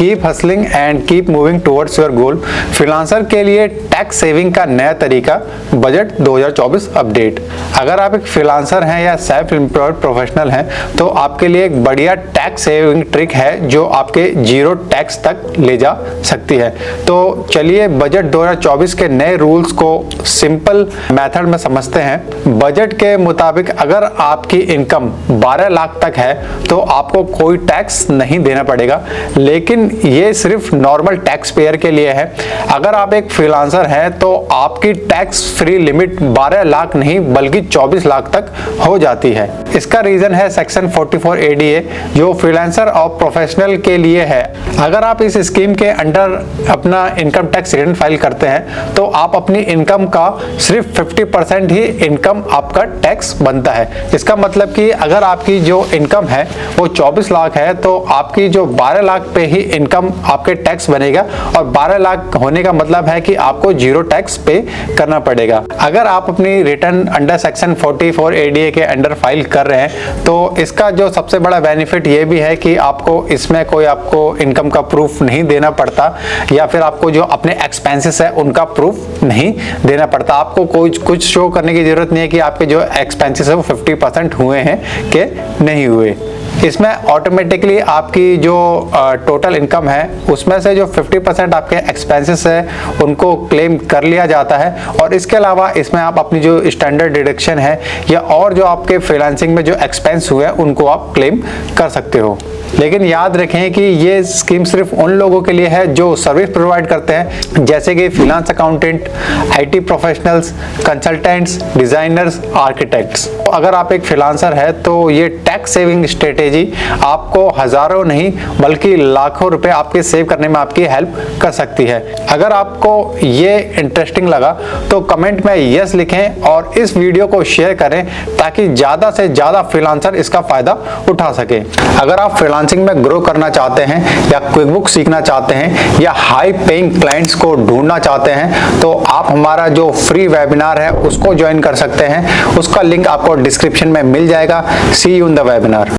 Keep hustling and keep moving towards your goal. Freelancer के लिए tax saving का नया तरीका, बजट 2024 अपडेट। अगर आप एक फ्रीलांसर हैं या सेल्फ एम्प्लॉयड प्रोफेशनल हैं तो आपके लिए एक बढ़िया टैक्स सेविंग ट्रिक है जो आपके जीरो टैक्स तक ले जा सकती है। तो चलिए बजट 2024 के नए रूल्स को सिंपल मेथड में समझते हैं। बजट के मुताबिक अगर आपकी इनकम 12 लाख तक है तो आपको कोई टैक्स नहीं देना पड़ेगा, लेकिन ये सिर्फ नॉर्मल टैक्स पेयर के लिए है। अगर आप एक फ्रीलांसर हैं तो आपकी टैक्स फ्री लिमिट 12 लाख नहीं बल्कि 24 लाख तक हो जाती है। इसका रीजन है सेक्शन 44 ADA जो फ्रीलांसर और प्रोफेशनल के लिए है। अगर आप इस स्कीम के अंडर अपना इनकम टैक्स रिटर्न फाइल करते हैं तो आप अपनी इनकम का सिर्फ 50% ही इनकम आपका टैक्स बनता है। इसका मतलब कि अगर आपकी जो इनकम है वो 24 लाख है तो आपकी जो 12 लाख पे ही इनकम आपके टैक्स बनेगा, और 12 लाख होने का मतलब है कि आपको जीरो टैक्स पे करना पड़ेगा। अगर आप अपनी रिटर्न अंडर सेक्शन 44 ADA के अंडर फाइल कर रहे हैं तो इसका जो सबसे बड़ा बेनिफिट ये भी है कि आपको इसमें कोई आपको इनकम का प्रूफ नहीं देना पड़ता, या फिर आपको जो अपने एक्सपेंसेस है उनका प्रूफ नहीं देना पड़ता। आपको कुछ शो करने की जरूरत नहीं है कि आपके जो एक्सपेंसेस है वो 50% हुए हैं कि नहीं हुए। इसमें ऑटोमेटिकली आपकी जो टोटल इनकम है उसमें से जो 50% आपके एक्सपेंसेस है उनको क्लेम कर लिया जाता है, और इसके अलावा इसमें आप अपनी जो स्टैंडर्ड डिडक्शन है या और जो आपके फ्रीलांसिंग में जो एक्सपेंस हुए हैं उनको आप क्लेम कर सकते हो। लेकिन याद रखें कि ये स्कीम सिर्फ उन लोगों के लिए है जो सर्विस प्रोवाइड करते हैं, जैसे कि freelance accountant, IT professionals, consultants, designers, architects. तो अगर आप एक फ्रीलांसर है तो ये टैक्स सेविंग स्ट्रेटेजी आपको हजारों नहीं बल्कि लाखों रुपए आपके सेव करने में आपकी हेल्प कर सकती है। अगर आपको ये इंटरेस्टिंग लगा तो कमेंट में यस लिखें और इस वीडियो को शेयर करें ताकि ज्यादा से ज्यादा फ्रीलांसर इसका फायदा उठा सके। अगर आप फ्रीलांसिंग में ग्रो करना चाहते हैं या क्विकबुक सीखना चाहते हैं या हाई पेइंग क्लाइंट्स को ढूंढना चाहते हैं तो आप हमारा जो फ्री वेबिनार है उसको ज्वाइन कर सकते हैं। उसका लिंक आपको डिस्क्रिप्शन में मिल जाएगा। सी यू इन द वेबिनार।